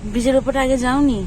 ব্রিজের ওপরে আগে যাওনি?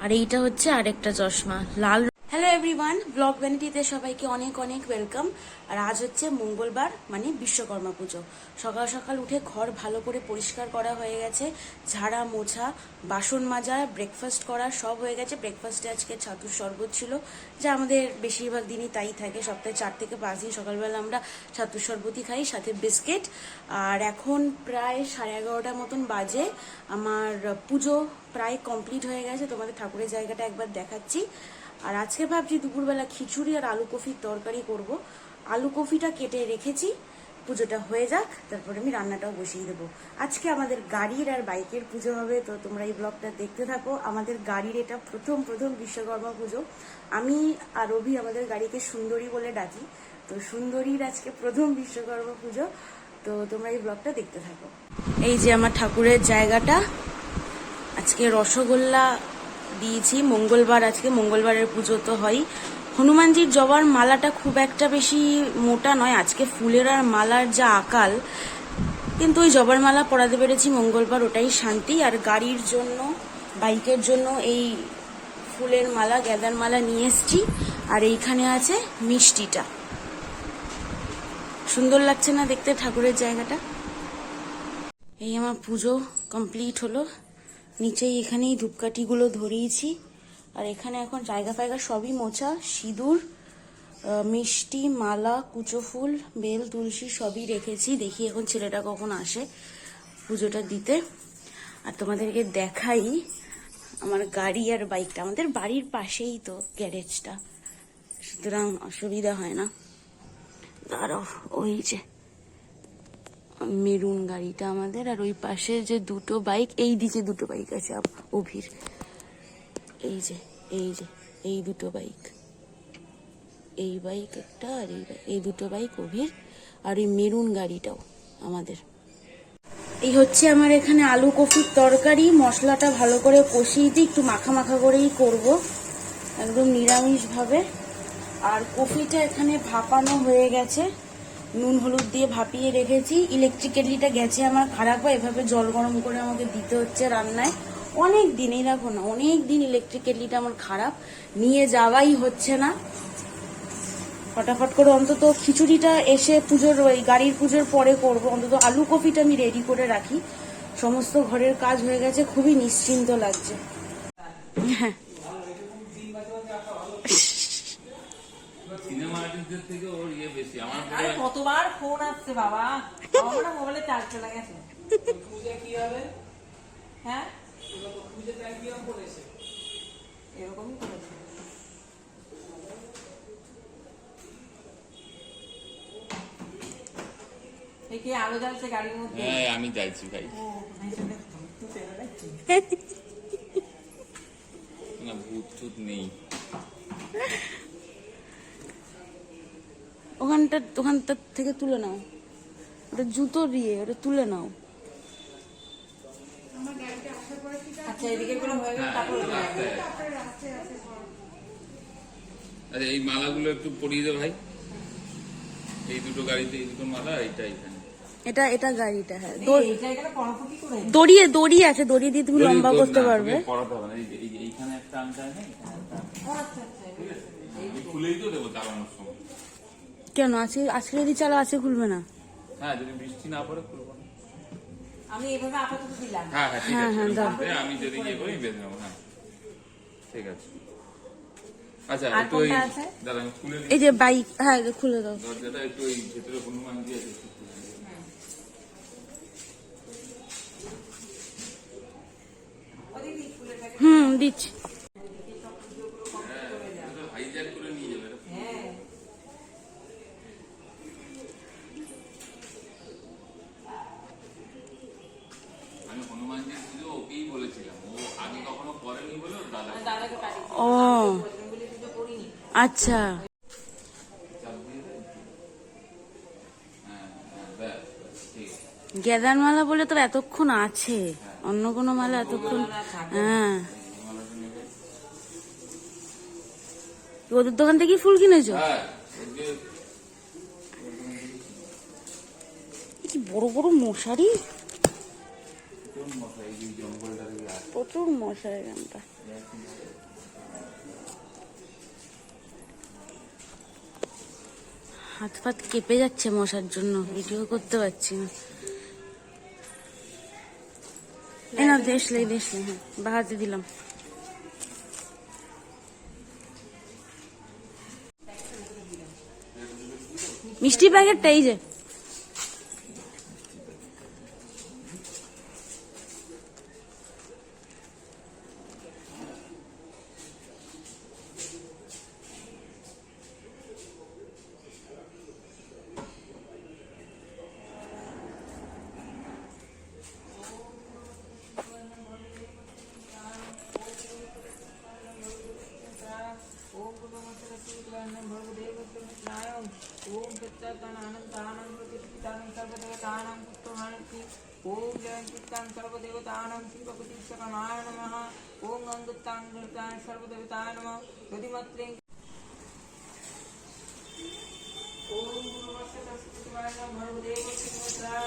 আর এইটা হচ্ছে আরেকটা চশমা লাল। হ্যালো এভরিওয়ান, ব্লগ ভ্যানিটিতে সবাইকে অনেক অনেক ওয়েলকাম। আর আজ হচ্ছে মঙ্গলবার, মানে বিশ্বকর্মা পুজো। সকাল সকাল উঠে ঘর ভালো করে পরিষ্কার করা হয়ে গেছে, ঝাড়া মোছা, বাসন মাজা, ব্রেকফাস্ট করা সব হয়ে গেছে। ব্রেকফাস্টে আজকে ছাতুর শরবত ছিল, যা আমাদের বেশিরভাগ দিনই তাই থাকে। সপ্তাহে 4 থেকে 5 দিন সকালবেলা আমরা ছাতুর শরবতই খাই, সাথে বিস্কিট। আর এখন প্রায় 11:30 মতন বাজে। আমার পুজো প্রায় কমপ্লিট হয়ে গেছে, তোমাদের ঠাকুরের জায়গাটা একবার দেখাচ্ছি। আর আজকে ভাবছি দুপুরবেলা খিচুড়ি আর আলু কফির তরকারি করব। আলু কফিটা কেটে রেখেছি, পুজোটা হয়ে যাক, তারপরে আমি রান্নাটাও বসিয়ে দেবো। আজকে আমাদের গাড়ির আর বাইকের পুজো হবে, তো তোমরা এই ব্লগটা দেখতে থাকো। আমাদের গাড়ির এটা প্রথম বিশ্বকর্মা পুজো। আমি আর রবি আমাদের গাড়িকে সুন্দরী বলে ডাকি, তো সুন্দরীর আজকে প্রথম বিশ্বকর্মা পুজো। তো তোমরা এই ব্লগটা দেখতে থাকো। এই যে আমার ঠাকুরের জায়গাটা, আজকে রসগোল্লা দিয়েছি। মঙ্গলবার, আজকে মঙ্গলবারের পুজো তো হয়। হনুমানজির জবার মালাটা খুব একটা বেশি মোটা নয়, আজকে ফুলের আর মালার যা আকাল, কিন্তু ওই জবার মালা পরাতে পেরেছি মঙ্গলবার, ওটাই শান্তি। আর গাড়ির জন্য, বাইকের জন্য এই ফুলের মালা, গেঁদার মালা নিয়ে এসছি। আর এইখানে আছে মিষ্টিটা। সুন্দর লাগছে না দেখতে ঠাকুরের জায়গাটা? এই আমার পুজো কমপ্লিট হলো। নিচেই এখানেই ধূপকাঠিগুলো ধরিয়েছি। আর এখানে এখন জায়গা ফায়গা সবই মোছা, সিঁদুর, মিষ্টি, মালা, কুচো ফুল, বেল, তুলসী সবই রেখেছি। দেখি এখন ছেলেটা কখন আসে পুজোটা দিতে। আর তোমাদেরকে দেখাই আমার গাড়ি আর বাইকটা। আমাদের বাড়ির পাশেই তো গ্যারেজটা, সুতরাং অসুবিধা হয় না। দাঁড়াও, ওই যে মেরুন গাড়িটা আমাদের, আর ওই পাশে যে দুটো বাইক, এই দিকে দুটো বাইক আছে অভির, এই যে এই দুটো বাইক, এই বাইক একটা আর এই দুটো বাইক অভির, আর এই মেরুন গাড়িটাও আমাদের। এই হচ্ছে আমার এখানে আলু কফির তরকারি। মশলাটা ভালো করে কষিয়ে দিই, একটু মাখা মাখা করেই করব, একদম নিরামিষ ভাবে। আর কফিটা এখানে ভাপানো হয়ে গেছে, নুন হলুদ দিয়ে ভাপিয়ে রেখেছি। ইলেকট্রিক কেটলিটা গেছে আমার খারাপ হয়, এভাবে জল গরম করে আমাকে দিতে হচ্ছে রান্নায়। অনেক দিন, এই দেখো না, অনেক দিন ইলেকট্রিক কেটলিটা আমার খারাপ, নিয়ে যাওয়াই হচ্ছে না। ফটাফট করে অন্তত খিচুড়িটা এসে পুজোর, ওই গাড়ির পুজোর পরে করব। অন্তত আলু কফিটা আমি রেডি করে রাখি। সমস্ত ঘরের কাজ হয়ে গেছে, খুবই নিশ্চিন্ত লাগছে। হ্যাঁ, কতবার ফোন আসছে বাবা, আমার মোবাইলে চার্জ চলে গেছে। হ্যাঁ, এরকমই করেছে। কি আলো জ্বালছে গাড়ির মধ্যে? হ্যাঁ, আমি যাইছি ভাই। না, ভূত টুত নেই ওখানটা থেকে তুলে নাও, ওটা জুতো দিয়ে ওটা তুলে নাও। আচ্ছা, এদিকে করে হয়ে গেল, তারপর আচ্ছা, এই মালাগুলো একটু পরিয়ে দে ভাই। এই দুটো গাড়িতে এই দুটো মালা, এইটা এখানে, এটা গাড়িটা। হ্যাঁ, দড়ি আছে, দড়ি দিয়ে তুমি লম্বা করতে পারবে। পড়াতে হবে না, এইখানে একটা আনতে হয় না, ঠিক আছে, খুলেই তো দেবো চালানোর সময়। কেন আজকে যদি চালা আছে খুলবে না? হ্যাঁ, যদি বৃষ্টি না পড়ে খুলবো না। আমি এইভাবে আপাতত দিলাম। হ্যাঁ হ্যাঁ, ঠিক আছে, আমি যদি ইয়ে করি বেঁধে নেবো। হ্যাঁ, ঠিক আছে। আচ্ছা, একটু ওই দাদা আমি খুলে দিই। এই যে বাইক, হ্যাঁ খুলে দাও দরজাটা একটু, ওই ভেতরে হনুমান দিয়ে আছে। দিচ্ছি। হাইজ্যাক করে নিয়ে যাবে। আমি হনুমানজির পুজো ওকেই বলেছিলাম, ও আগে কখনো করেনি বলে দাদাকে। ও আচ্ছা, গেঁদার মালা বলে তোর এতক্ষণ আছে, অন্য কোনো মালা এতক্ষণ? হ্যাঁ, ওদের দোকান থেকে ফুল কিনেছো? কি বড় বড় মশারি, কোন মশা এই যে জঙ্গলটা থেকে আসে? প্রচুর মশা এখানটা। হাত ফাত কেঁপে যাচ্ছে মশার জন্য, ভিডিও করতে পারছি না। এই না দেশলে হ্যাঁ বাহাতে দিলাম। মিষ্টি প্যাকেটটা এই যে, ओम सच्चिदानंदानं प्रतिष्ठितानं सर्वदेवतानां पुष्पमाणि ओम जयंतीतां सर्वदेवतानां शिवपतिष्ठकमाय नमः ओम गंगतां गणतां सर्वदेवताय नमः यदिमत्रें ओम गुरुवस्य तस्मिन् भर्गदेव संवत्सरां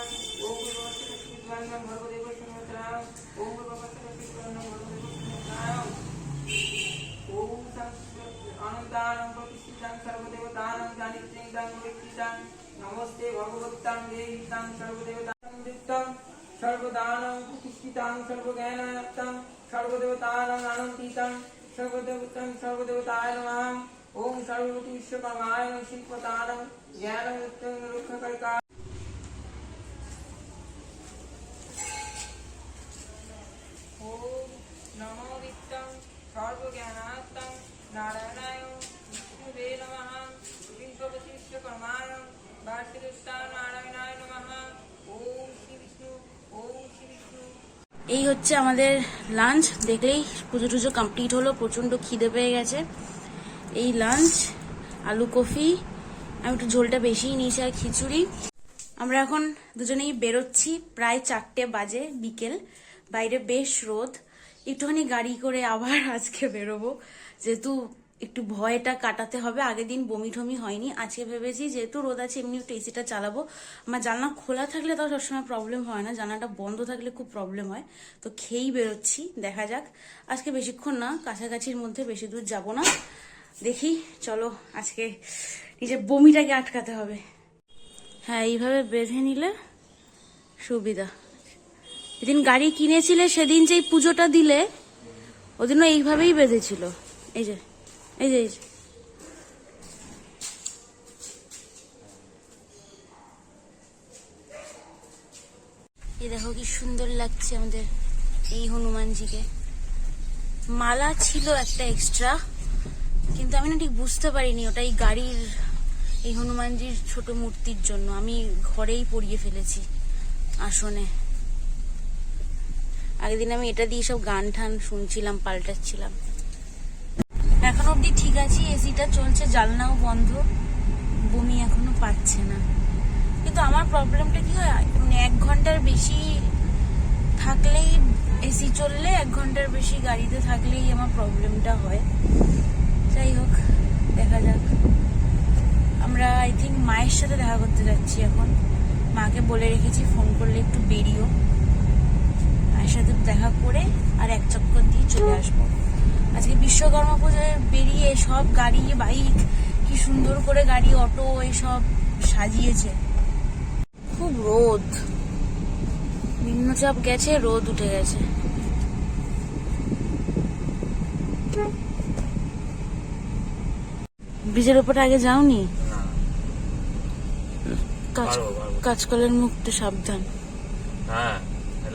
ओम गुरुवस्य तस्मिन् भर्गदेव संवत्सरां ओम गुरुवस्य तस्मिन् भर्गदेव संवत्सरां ओम अनंतानं प्रतिष्ठितां सर्वदेवतानां दानित्रें व्यक्तितां नमस्ते भगवतां देवीतां सर्वदेवतां दित्तां सर्वदानां प्रतिष्ठितां सर्वज्ञानात्तां सर्वदेवतानां आनन्दितां सर्वदेवताय नमः ओम सर्वभूत विश्वकर्माय शिल्पतानं ज्ञानमुक्तं रुक्षकल्का ओम नमो वित्तं सर्वज्ञानात्तं नारायणाय विष्णुवे नमः विष्णुपति विश्वकर्माय वासुदेवताय नारायणाय नमः ओम श्री विष्णु ओम श्री विष्णु। এই হচ্ছে আমাদের লাঞ্চ। দেখলেই পুজো টুজো কমপ্লিট হলো, প্রচন্ড খিদে পেয়ে গেছে। এই লাঞ্চ, আলু কফি, আমি একটু ঝোলটা বেশিই নিয়েছি, আর খিচুড়ি। আমরা এখন দুজনেই বেরোচ্ছি, প্রায় 4টে বাজে বিকেল, বাইরে বেশ রোদ। একটুখানি গাড়ি করে আবার আজকে বেরোবো, যেহেতু একটু ভয়টা কাটাতে হবে। আগের দিন বমি টমি হয়নি, আজকে ভেবেছি যেহেতু রোদ আছে এমনি একটু এসিটা চালাবো। আমার জানলা খোলা থাকলে তাও সবসময় প্রবলেম হয় না, জানলাটা বন্ধ থাকলে খুব প্রবলেম হয়। তো খেয়েই বেরোচ্ছি, দেখা যাক। আজকে বেশিক্ষণ না, কাছাকাছির মধ্যে, বেশি দূর যাব না। দেখি, চলো আজকে নিজের বমিটাকে আটকাতে হবে। হ্যাঁ, এইভাবে বেঁধে নিলে সুবিধা। যেদিন গাড়ি কিনেছিলে সেদিন যেই পুজোটা দিলে, ওদিনও এইভাবেই বেঁধেছিল। এই যে এই যে এই যে এই দেখো কি সুন্দর লাগছে আমাদের এই হনুমানজিকে। মালা ছিল একটা এক্সট্রা, কিন্তু আমি না ঠিক বুঝতে পারিনি ওটা এই গাড়ির এই হনুমানজির ছোট মূর্তির জন্য। আমি ঘরেই পরিয়ে ফেলেছি আসনে। আগের দিন আমি এটা দিয়ে সব গান ঠান শুনছিলাম, পাল্টাচ্ছিলাম। এখন অব্দি ঠিক আছে, এসিটা চলছে, জানলাও বন্ধ, বমি এখনো পাচ্ছে না। কিন্তু আমার প্রবলেমটা কি হয়, মানে 1 ঘন্টার বেশি থাকলেই, এসি চললে 1 ঘন্টার বেশি গাড়িতে থাকলেই আমার প্রবলেমটা হয়। যাই হোক, দেখা যাক। আমরা আই থিঙ্ক মায়ের সাথে দেখা করতে যাচ্ছি এখন। মাকে বলে রেখেছি ফোন করলে একটু বেরিও, মায়ের সাথে দেখা করে আর 1 চক্কর দিয়ে চলে আসবো। আজকে বিশ্বকর্মা পুজোয় বেরিয়ে সব গাড়ি বাইক কি সুন্দর করে, গাড়ি অটো এইসব সাজিয়েছে। খুব রোদ, নিম্নচাপ গেছে, রোদ উঠে গেছে। ব্রিজের ওপরে আগে যাওনি? কাঁচকলের মুখটা সাবধান। হ্যাঁ,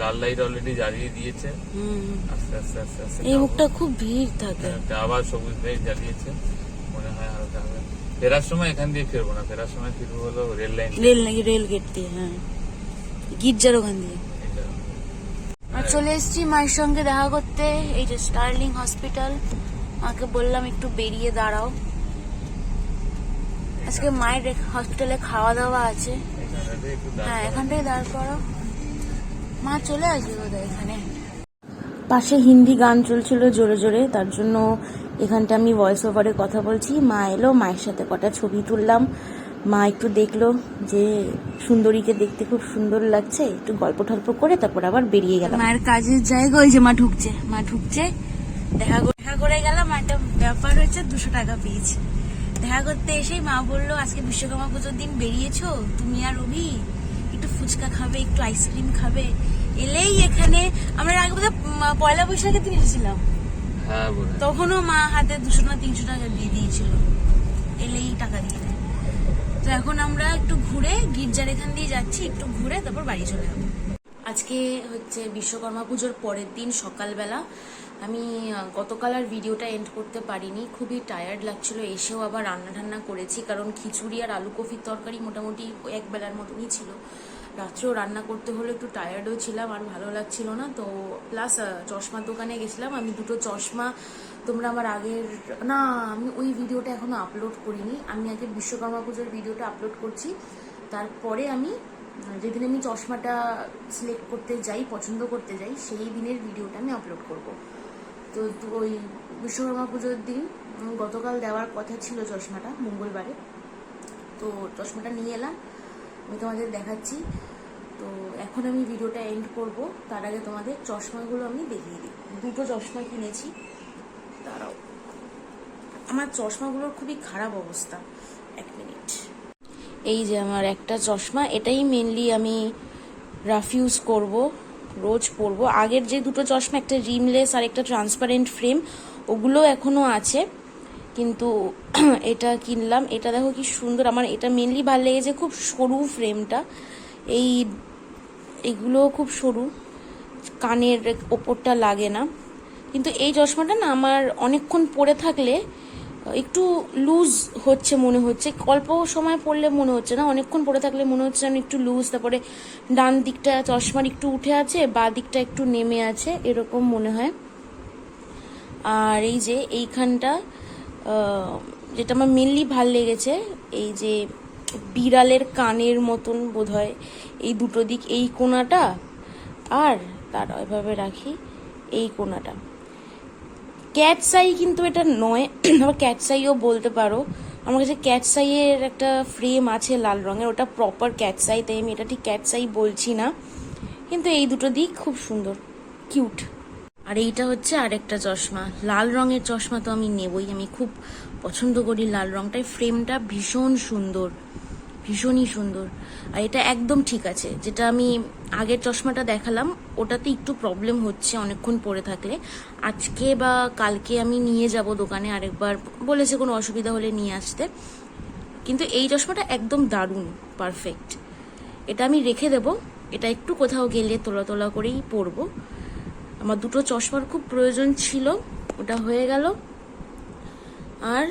লাল লাইট অলরেডি জ্বালিয়ে দিয়েছে। আস্তে আস্তে আস্তে আস্তে এই মুখটা খুব ভিড় থাকে। আবার সবুজ লাইট জ্বালিয়েছে, মনে হয় হালকা হবে। ফেরার সময় এখান দিয়ে ফিরবো না, ফেরার সময় ফিরবো হলো রেল গেট দিয়ে। হ্যাঁ, গির্জার ওখান দিয়ে। আর চলে এসেছি মায়ের সঙ্গে দেখা করতে, এই যে স্টার্লিং হসপিটাল। মাকে বললাম একটু বেরিয়ে দাঁড়াও, আজকে মায়ের হসপিটালে খাওয়া দাওয়া আছে। হ্যাঁ, এখানটাই দাঁড় করো, মা চলে আসবে বোধহয় এখানে। পাশে হিন্দি গান চলছিল জোরে জোরে, তার জন্য এখানটা আমি ভয়েস ওভারে কথা বলছি। মা এলো, মায়ের সাথে কটা ছবি তুললাম, মা একটু দেখলো যে সুন্দরীকে দেখতে খুব সুন্দর লাগছে, একটু গল্প টল্প করে তারপর আবার বেরিয়ে গেল। মায়ের কাজের জায়গা, ওই যে মা ঢুকছে, দেখা করে গেলাম। একটা ব্যাপার হচ্ছে 200 টাকা পেয়েছি। দেখা করতে এসেই মা বললো, আজকে বিশ্বকর্মা পুজোর দিন বেরিয়েছো তুমি আর রবি, একটু ফুচকা খাবে, একটু আইসক্রিম খাবে। এলেই এখানে আমরা আগে বোধহয় পয়লা বৈশাখের দিন এসেছিলাম, তখনও মা হাতে 200 না 300 টাকা দিয়ে দিয়েছিল, এলেই টাকা দিয়ে দেয়। তো এখন আমরা একটু ঘুরে, গির্জার এখান দিয়ে যাচ্ছি, একটু ঘুরে তারপর বাড়ি চলে যাবো। আজকে হচ্ছে বিশ্বকর্মা পুজোর পরের দিন সকালবেলা। আমি গতকাল আর ভিডিওটা এন্ড করতে পারিনি, খুবই টায়ার্ড লাগছিল। এসেও আবার রান্না ঠান্না করেছি, কারণ খিচুড়ি আর আলু কফির তরকারি মোটামুটি এক বেলার মতনই ছিল। রাত্রেও রান্না করতে হলে একটু টায়ার্ডও ছিলাম, আর ভালো লাগছিল না। তো প্লাস চশমার দোকানে গেছিলাম, আমি 2টো চশমা, তোমরা আমার আগের, না আমি ওই ভিডিওটা এখনো আপলোড করিনি, আমি আগে বিশ্বকর্মা পুজোর ভিডিওটা আপলোড করছি। তারপরে আমি যেদিন আমি চশমাটা সিলেক্ট করতে যাই, পছন্দ করতে যাই, সেই দিনের ভিডিওটা আমি আপলোড করব। তো ওই বিশ্বকর্মা পুজোর দিন গতকাল দেওয়ার কথা ছিল চশমাটা, মঙ্গলবারে। তো চশমাটা নিয়ে এলাম, আমি তোমাদের দেখাচ্ছি। তো এখন আমি ভিডিওটা এন্ড করব, তার আগে তোমাদের চশমাগুলো আমি দেখিয়ে দিই। 2টো চশমা কিনেছি, তারাও আমার চশমাগুলোর খুবই খারাপ অবস্থা। 1 মিনিট। এই যে আমার একটা চশমা, এটাই মেনলি আমি রাফ ইউজ করব, রোজ পরবো। আগের যে 2টো চশমা, একটা রিমলেস আর একটা ট্রান্সপারেন্ট ফ্রেম, ওগুলো এখনো আছে, কিন্তু এটা কিনলাম। এটা দেখো কি সুন্দর, আমার এটা মেনলি ভালো লেগেছে, খুব সরু ফ্রেমটা, এইগুলো খুব সরু, কানের ওপরটা লাগে না। কিন্তু এই চশমাটা না আমার অনেকক্ষণ পরে থাকলে একটু লুজ হচ্ছে মনে হচ্ছে, অল্প সময় পরলে মনে হচ্ছে না, অনেকক্ষণ পরে থাকলে মনে হচ্ছে আমি একটু লুজ। তারপরে ডান দিকটা চশমার একটু উঠে আছে, বা দিকটা একটু নেমে আছে, এরকম মনে হয়। আর এই যে এইখানটা যেটা আমার মেনলি ভাল লেগেছে, এই যে বিড়ালের কানের মতন বোধহয় এই 2টো দিক, এই কোণাটা আর তার এভাবে রাখি, এই কোণাটা ক্যাটসাই, কিন্তু এটা নয়, আবার ক্যাটসাইও বলতে পারো। আমার কাছে ক্যাটসাইয়ের একটা ফ্রেম আছে লাল রঙের, ওটা প্রপার ক্যাটসাই, তাই আমি এটা ঠিক ক্যাটসাই বলছি না। কিন্তু এই 2টো দিক খুব সুন্দর, কিউট। আর এইটা হচ্ছে আরেকটা চশমা, লাল রঙের চশমা তো আমি নেবই, আমি খুব পছন্দ করি লাল রঙটাই। ফ্রেমটা ভীষণ সুন্দর, ভীষণই সুন্দর। আর এটা একদম ঠিক আছে, যেটা আমি আগের চশমাটা দেখালাম ওটাতে একটু প্রবলেম হচ্ছে অনেকক্ষণ পরে থাকলে। আজকে বা কালকে আমি নিয়ে যাব দোকানে আরেকবার, বলেছে কোনো অসুবিধা হলে নিয়ে আসতে। কিন্তু এই চশমাটা একদম দারুণ, পারফেক্ট। এটা আমি রেখে দেব, এটা একটু কোথাও গেলে তোলা তোলা করেই পরবো। আমার 2টো চশমার খুব প্রয়োজন ছিল, ওটা হয়ে গেল। আর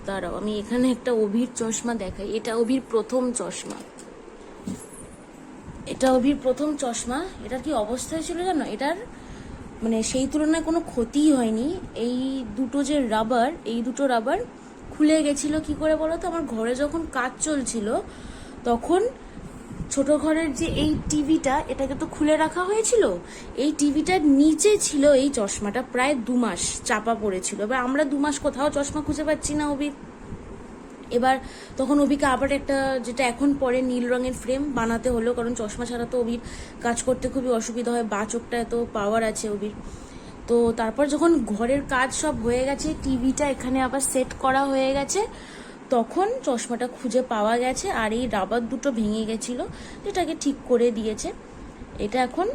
দাঁড়াও, আমি এখানে একটা অভির চশমা দেখাই, এটা অভির প্রথম চশমা, এটা অভির প্রথম চশমা। এটার কি অবস্থায় ছিল জানো, এটার মানে সেই তুলনায় কোনো ক্ষতিই হয়নি। এই 2টো যে রাবার, এই 2টো রাবার খুলে গেছিল কি করে বলো তো, আমার ঘরে যখন কাজ চলছিল তখন ছোট ঘরের যে এই টিভিটা, এটাকে তো খুলে রাখা হয়েছিল, এই টিভিটার নিচে ছিল এই চশমাটা, প্রায় 2 মাস চাপা পড়েছিল। এবার আমরা 2 মাস কোথাও চশমা খুঁজে পাচ্ছি না অভি। এবার তখন অভিকে আবার একটা, যেটা এখন পরে নীল রঙের ফ্রেম বানাতে হলো, কারণ চশমা ছাড়া তো অভির কাজ করতে খুবই অসুবিধা হয়, বা চোখটা এত পাওয়ার আছে অভির। তো তারপর যখন ঘরের কাজ সব হয়ে গেছে, টিভিটা এখানে আবার সেট করা হয়ে গেছে, তখন চশমাটা খুঁজে পাওয়া গেছে। আর এই রাবার 2টো ভেঙে গেছিল, যেটাকে ঠিক করে দিয়েছে। এটা এখন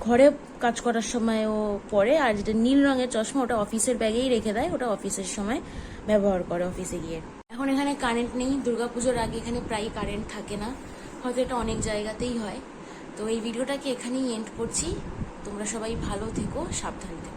ঘরে কাজ করার সময় ও পরে। আর যেটা নীল রঙের চশমা, ওটা অফিসের ব্যাগেই রেখে দেয়, ওটা অফিসের সময় ব্যবহার করে অফিসে গিয়ে। এখন এখানে কারেন্ট নেই, দুর্গাপুজোর আগে এখানে প্রায় কারেন্ট থাকে না, হয়তো এটা অনেক জায়গাতেই হয়। তো এই ভিডিওটাকে এখানেই এন্ড করছি। তোমরা সবাই ভালো থেকো, সাবধানে থেকো।